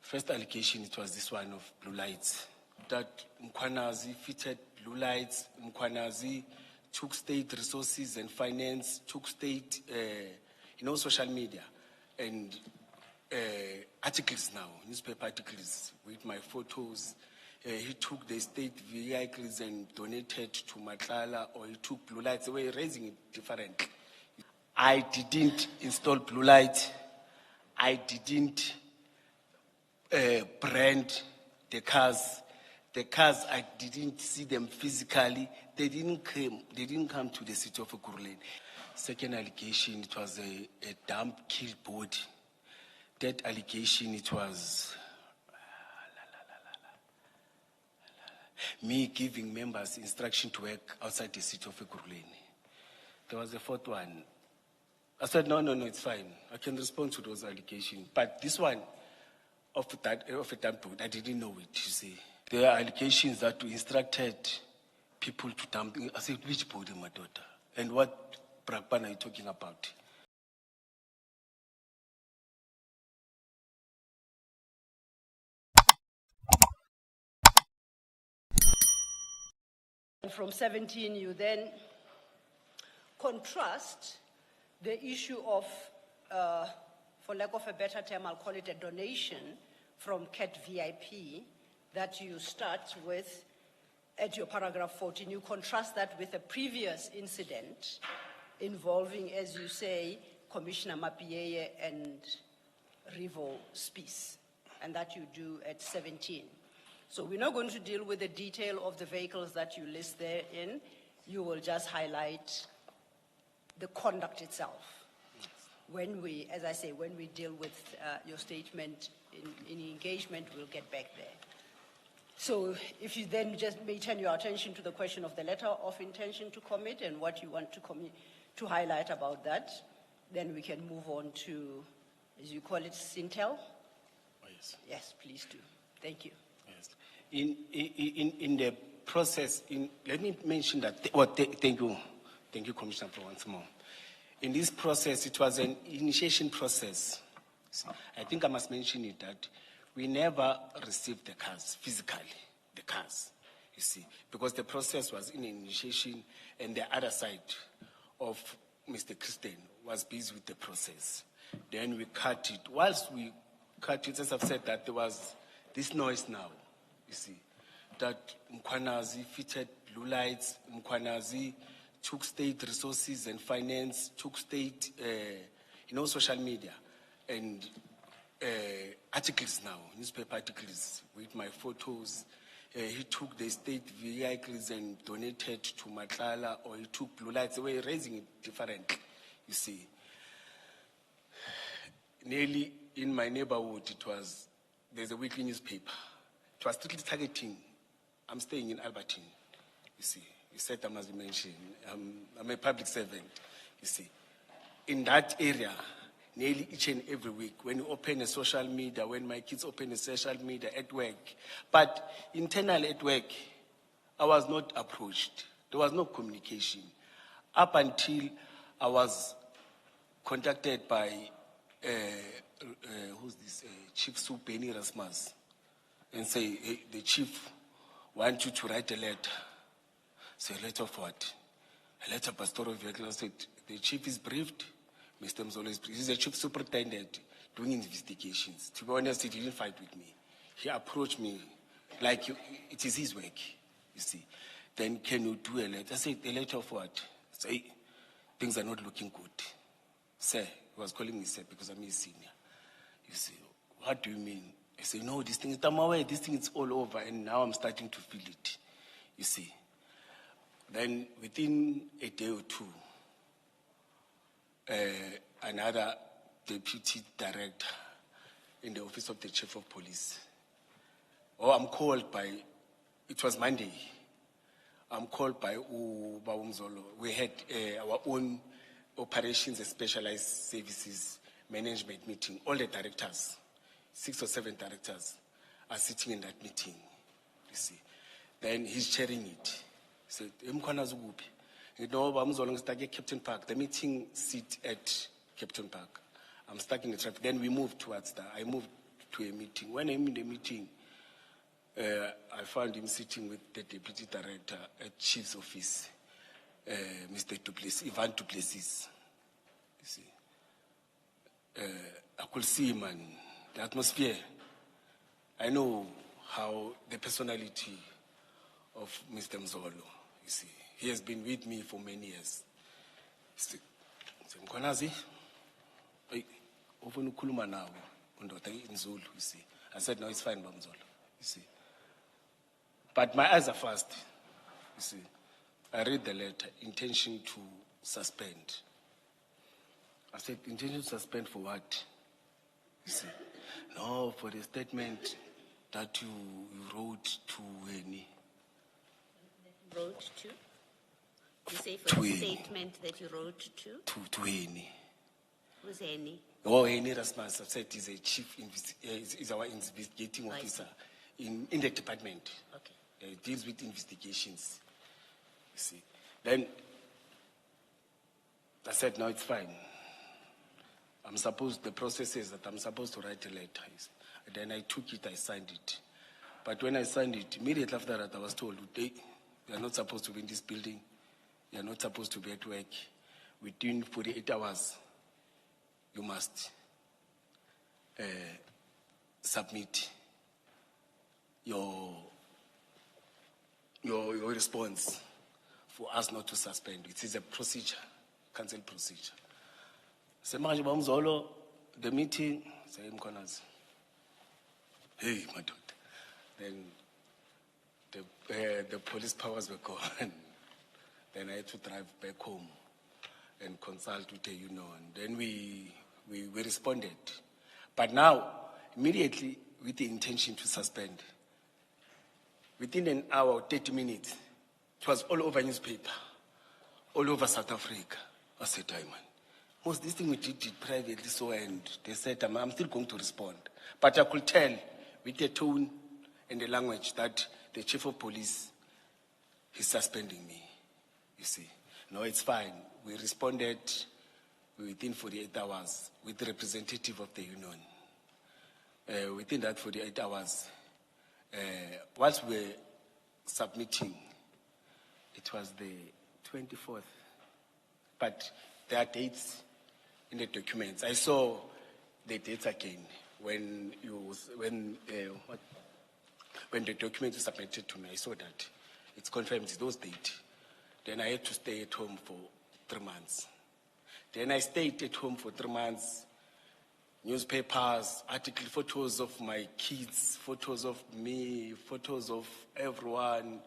First allegation, it was this one of blue lights. That Mkhwanazi fitted blue lights. Mkhwanazi took state resources and finance, took state, social media and articles now, newspaper articles with my photos. He took the state vehicles and donated to Matlala, or he took blue lights. They were raising it differently. I didn't install blue lights. I didn't brand the cars. The cars, I didn't see them physically. They didn't come to the City of Ekurhuleni. Second allegation, it was a dump kill body. Third allegation, it was me giving members instruction to work outside the City of Ekurhuleni. There was a fourth one. I said, no, it's fine. I can respond to those allegations. But this one, of a dump board, I didn't know it, you see. There are allegations that we instructed people to dump. I said, which body, my daughter? And what Brakpan are you talking about? From 17, you then contrast the issue of, for lack of a better term, I'll call it a donation from CAT VIP that you start with at your paragraph 14. You contrast that with a previous incident involving, as you say, Commissioner Mapieye and Rivo Spies, and that you do at 17. So we're not going to deal with the detail of the vehicles that you list therein. You will just highlight the conduct itself. When we, as I say, when we deal with your statement in engagement, we'll get back there. So if you then just may turn your attention to the question of the letter of intention to commit and what you want to highlight about that, then we can move on to, as you call it, Sintel. Oh, yes. Yes, please do. Thank you. Yes. In the process, let me mention that, thank you, Commissioner, for once more. In this process, it was an initiation process. I think I must mention it that we never received the cars, physically, the cars, you see, because the process was in initiation and the other side of Mr. Chris Steyn was busy with the process. Then we cut it. Whilst we cut it, as I've said, that there was this noise now, you see, that Mkhwanazi fitted blue lights, Mkhwanazi took state resources and finance, took state, social media and articles now, newspaper articles with my photos. He took the state vehicles and donated to Matlala, or he took blue lights. They were raising it differently, you see. Nearly in my neighborhood, there's a weekly newspaper. It was strictly targeting. I'm staying in Albertine, you see. You said I must be mentioned. I'm a public servant, you see. In that area, nearly each and every week, when you open a social media, when my kids open a social media at work, but internally at work, I was not approached. There was no communication. Up until I was contacted by, Chief Supeni Rasmus, and say, hey, the chief wants you to write a letter. So a letter of what? A letter of pastoral vehicle. I said, the chief is briefed. Mr. Mzolo is briefed. He's the chief superintendent doing investigations. To be honest, he didn't fight with me. He approached me like it is his work, you see. Then can you do a letter? I said, a letter of what? Say, things are not looking good. Sir, he was calling me sir because I'm his senior. You see, what do you mean? I say, no, this thing is Tamawe, this thing is all over, and now I'm starting to feel it, you see. Then within a day or two, another deputy director in the office of the chief of police, I'm called by, it was Monday, I'm called by Mzolo. We had our own operations and specialized services management meeting. All the directors, 6 or 7 directors, are sitting in that meeting, you see. Then he's chairing it. He said, Mkhwanazi kuphi? You know, I'm stuck at Captain Park. The meeting seat at Captain Park. I'm stuck in the traffic. Then we moved towards I moved to a meeting. When I'm in the meeting, I found him sitting with the deputy director at chief's office, Mr. Ivan Duplessis. You see, I could see him and the atmosphere. I know how the personality of Mr. Mzolo, you see, he has been with me for many years. Mkhwanazi, often ukhuluma nawe undoda inzulu, you see. I said, no, it's fine, Bamzolo, you see. But my eyes are fast, you see. I read the letter, intention to suspend. I said, intention to suspend for what? You see. No, for the statement that you wrote to any. Wrote to? You say for the statement that you wrote to? To any. Who's any? Oh, any Rasmus, I said he's a chief, is our investigating officer in the department. Okay. Deals with investigations. You see. Then I said, no, it's fine. The process is that I'm supposed to write a letter. Then I took it, I signed it. But when I signed it, immediately after that, I was told, you are not supposed to be in this building. You are not supposed to be at work. Within 48 hours, you must submit your response for us not to suspend. It is a procedure, council procedure. Say, Manje Bamzolo, the meeting, say, Mkhwanazi. Hey, my daughter. Then the police powers were gone. Then I had to drive back home and consult with the union. Then we responded. But now, immediately, with the intention to suspend, within an hour or 30 minutes, it was all over newspaper, all over South Africa. I said, Diamond, most this thing we did it privately, so, and they said, I'm still going to respond. But I could tell with the tone and the language that the chief of police is suspending me, you see. No, it's fine. We responded within 48 hours with the representative of the union. Within that 48 hours, whilst we were submitting, it was the 24th, but there are dates in the documents. I saw the dates again when the document was submitted to me. I saw that it's confirmed those dates. Then I had to stay at home for 3 months. Then I stayed at home for 3 months. Newspapers, articles, photos of my kids, photos of me, photos of everyone.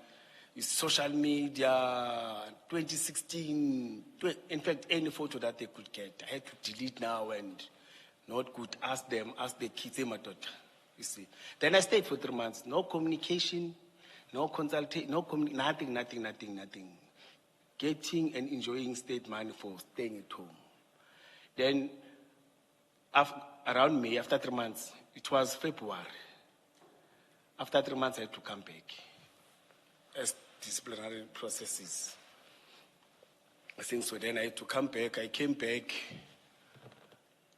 Social media, 2016, in fact, any photo that they could get. I had to delete now and not good. Ask the kids, my daughter, you see. Then I stayed for 3 months. No communication, no consultation, nothing. Getting and enjoying state money for staying at home. Then, around May, after 3 months, it was February. After 3 months, I had to come back as disciplinary processes. I think so. Then I had to come back. I came back.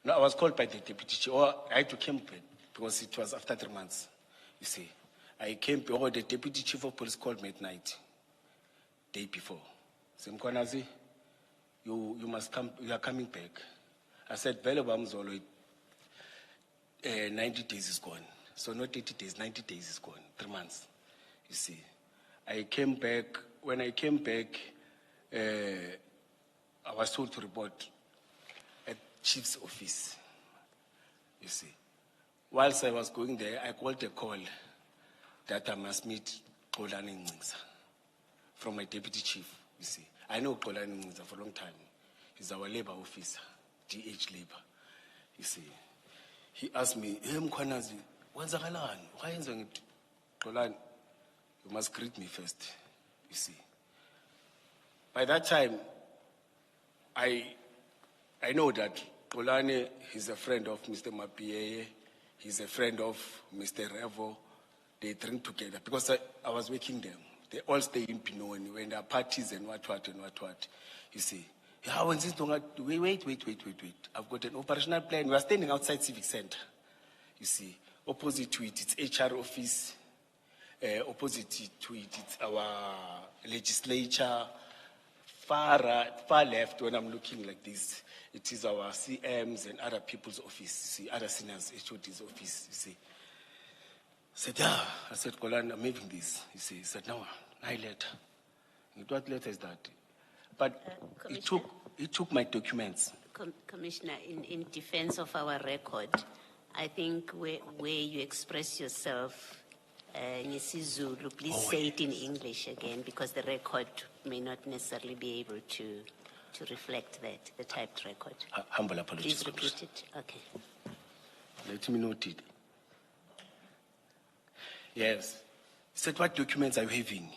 No, I was called by the deputy chief. Or I had to come back because it was after 3 months. You see, I came back. Or the deputy chief of police called me at night, day before. Said, Mkhwanazi, you must come. You are coming back. I said, Vele Bamzolo, 90 days is gone. So not 80 days, 90 days is gone. 3 months. You see. I came back. When I came back, I was told to report at chief's office. You see. Whilst I was going there, I got a call that I must meet Xolani Ngcingza from my deputy chief. You see. I know Xolani Ngcingza for a long time. He's our labor officer, DH labor. You see. He asked me, hey Mkhwanazi, what's going on? Why is it? Xolani, you must greet me first, you see. By that time, I know that Xolani is a friend of Mr. Mapieye, he's a friend of Mr. Revo. They drink together because I was working them. They all stay in Pinoni when there are parties and what. You see. Yeah, wait. I've got an operational plan. We are standing outside Civic Center. You see. Opposite to it, it's HR office. Opposite to it, it's our legislature. Far left, when I'm looking like this, it is our CMs and other people's office, see, other seniors, HOD's office, you see. I said, yeah. I said, Golan, I'm having this. He said, no, I letter. What letter is that? But he took my documents. Commissioner, in defense of our record, I think where you express yourself, Zulu, please say it in English again, because the record may not necessarily be able to reflect that, the typed record. Humble apologies. Please repeat it. Okay. Let me note it. Yes. He said, what documents are you having?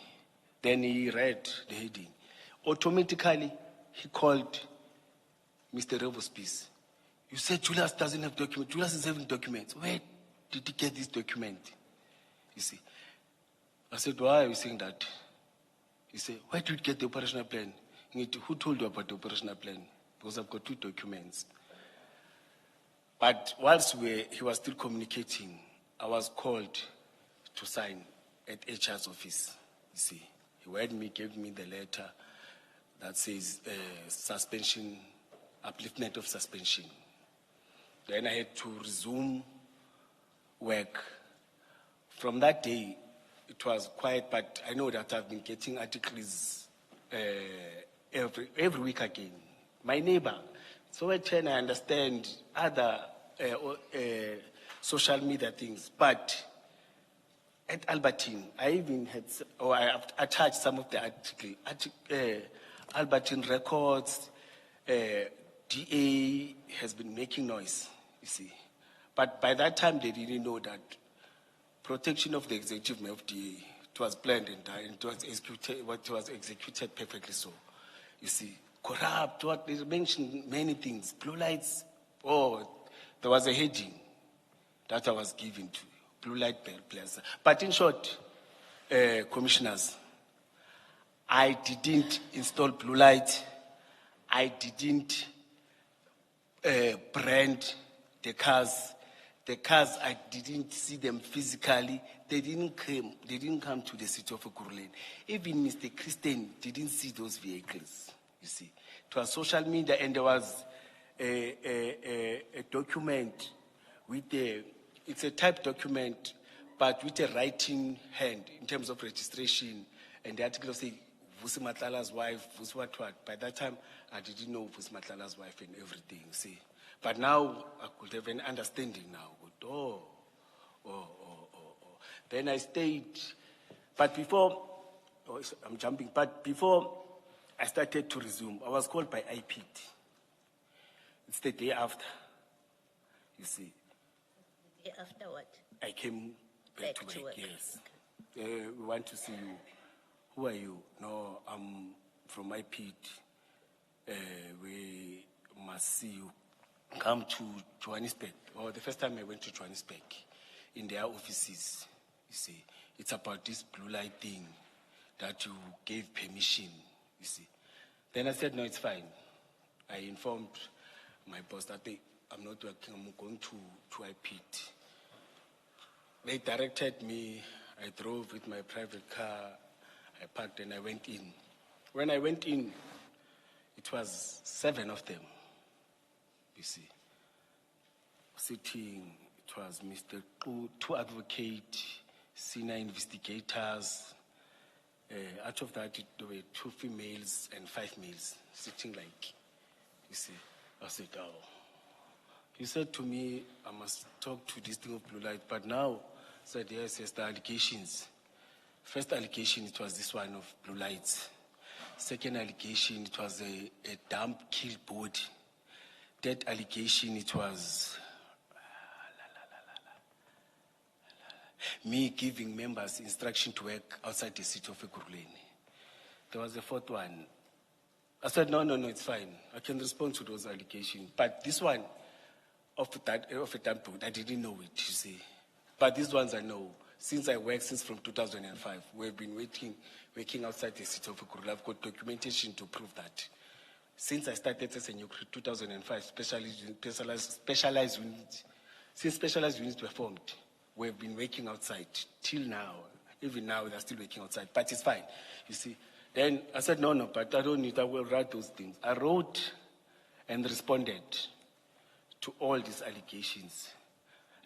Then he read the heading. Automatically, he called Mr. Revo's piece. You said Julius doesn't have documents. Julius is having documents. Where did he get this document? You see. I said, why are you saying that? He said, where did you get the operational plan? Who told you about the operational plan? Because I've got 2 documents. But whilst he was still communicating, I was called to sign at HR's office. You see. He read me, gave me the letter that says suspension, upliftment of suspension. Then I had to resume work. From that day, it was quiet, but I know that I've been getting articles every week again. My neighbor, so I understand other social media things, but at Albertine, I even had, or I have attached some of the Albertine records. DA has been making noise, you see. But by that time, they didn't know that protection of the executive mayor of DA, it was planned and it was executed perfectly so. You see, corrupt, what they mentioned many things, blue lights. Oh, there was a heading that I was given to blue light players. But in short, commissioners, I didn't install blue light. I didn't brand the cars. The cars, I didn't see them physically. They didn't come to the City of Ekurhuleni. Even Mr. Chris Steyn didn't see those vehicles, you see. It was social media, and there was a document with it's a typed document, but with a writing hand in terms of registration. And the article was saying, Vusi Matlala's wife, Vusi what. By that time, I didn't know Vusi Matlala's wife and everything, see. But now, I could have an understanding now. Then I stayed, but before, I'm jumping, but before I started to resume, I was called by EMPD. It's the day after, you see. The day after what? I came back to work, yes. Okay. We want to see you. Who are you? No, I'm from EMPD. We must see you. Come to Johannesburg. Oh, the first time I went to Johannesburg, in their offices, you see, it's about this blue light thing that you gave permission, you see. Then I said, no, it's fine. I informed my boss that I'm not working, I'm going to EMPD. They directed me, I drove with my private car, I parked and I went in. When I went in, it was 7 of them. You see, sitting, it was Mr. Ku, 2 advocates, senior investigators. Out of that, there were 2 females and 5 males sitting like, you see. I said, oh. He said to me, I must talk to this thing of blue light, but now, said, yes, the allegations. First allegation, it was this one of blue lights. Second allegation, it was a dump kill body. That allegation, it was me giving members instruction to work outside the City of Ekurhuleni. There was a 4th one. I said, no, it's fine. I can respond to those allegations. But this one, of a dump boat, I didn't know it, you see. But these ones I know. Since I worked from 2005, we've been working outside the City of Ekurhuleni. I've got documentation to prove that. Since I started as a new 2005, specialized units, since specialized units were formed, we've been working outside till now. Even now, they're still working outside, but it's fine, you see. Then I said, no, but I don't need, I will write those things. I wrote and responded to all these allegations.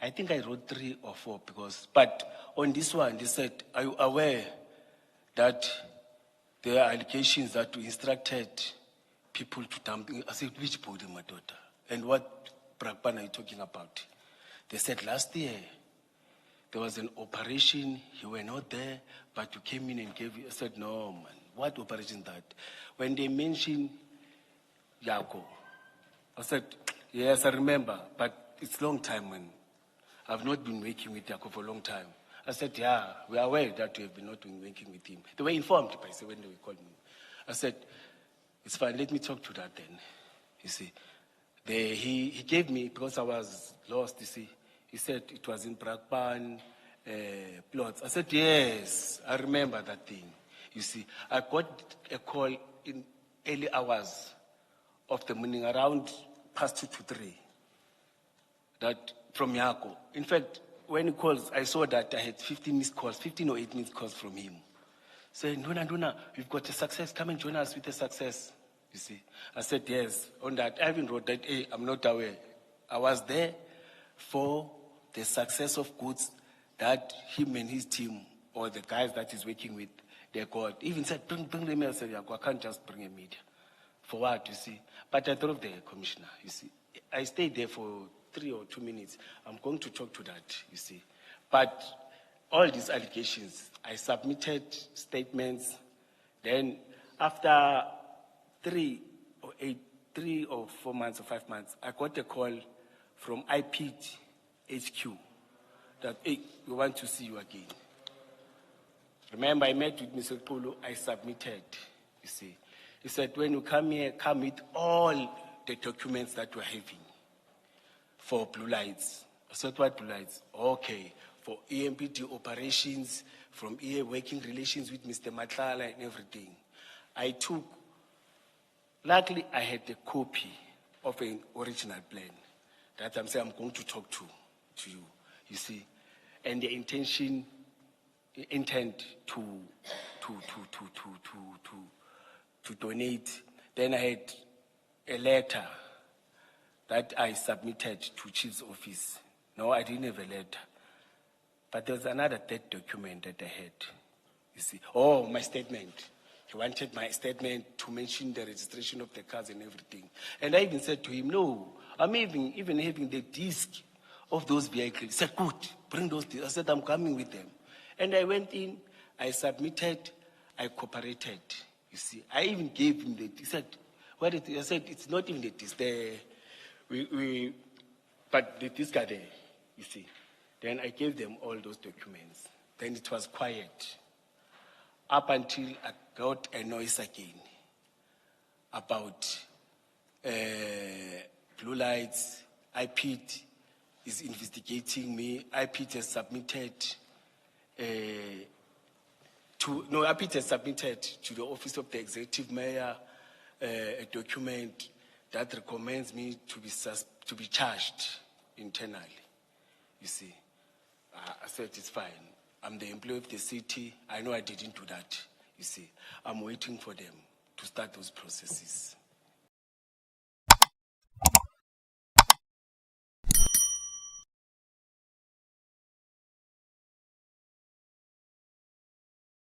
I think I wrote 3 or 4 but on this one, they said, are you aware that there are allegations that we instructed people to dump? I said, which body, my daughter? And what Brakpan are you talking about? They said, last year, there was an operation, you were not there, but you came in and gave you. I said, no, man, what operation that? When they mentioned Yako, I said, yes, I remember, but it's a long time, man. I've not been working with Yako for a long time. I said, yeah, we are aware that we have been not been working with him. They were informed, by say, when they called me. I said, it's fine, let me talk to that then. You see, he gave me, because I was lost, you see, he said it was in Brakpan plots. I said, yes, I remember that thing. You see, I got a call in early hours of the morning, around past 2 to 3, that from Yako. In fact, when he calls, I saw that I had 15 or 8 missed calls from him. Saying, Nduna, we've got a success, come and join us with a success. You see, I said, yes, on that. I even wrote that, hey, I'm not aware. I was there for the success of goods that him and his team, or the guys that he's working with, they got. Even said, bring the mail. I said, I can't just bring a media. For what, you see? But I thought of the commissioner, you see. I stayed there for 3 or 2 minutes. I'm going to talk to that, you see. But all these allegations, I submitted statements. Then after 3 or 4 months or 5 months, I got a call from EMPD HQ that, hey, we want to see you again. Remember, I met with Mr. Polo, I submitted, you see. He said, when you come here, come with all the documents that we're having for blue lights. I said, what blue lights? Okay, for EMPD operations, from EA working relations with Mr. Matlala and everything. I took, luckily I had a copy of an original plan that I'm saying I'm going to talk to you, you see. And the intent to donate. Then I had a letter that I submitted to Chief's office. No, I didn't have a letter. But there's another 3rd document that I had, you see. Oh, my statement. He wanted my statement to mention the registration of the cars and everything. And I even said to him, no, I'm even having the disc of those vehicles. He said, good, bring those discs. I said, I'm coming with them. And I went in, I submitted, I cooperated, you see. I even gave him the, he said, what is it? I said, it's not even the disc, but the disc are there, you see. Then I gave them all those documents. Then it was quiet. Up until I got a noise again about blue lights. EMPD is investigating me. EMPD has submitted EMPD has submitted to the office of the executive mayor a document that recommends me to be charged internally. You see, I said it's fine. I'm the employee of the city. I know I didn't do that. You see, I'm waiting for them to start those processes.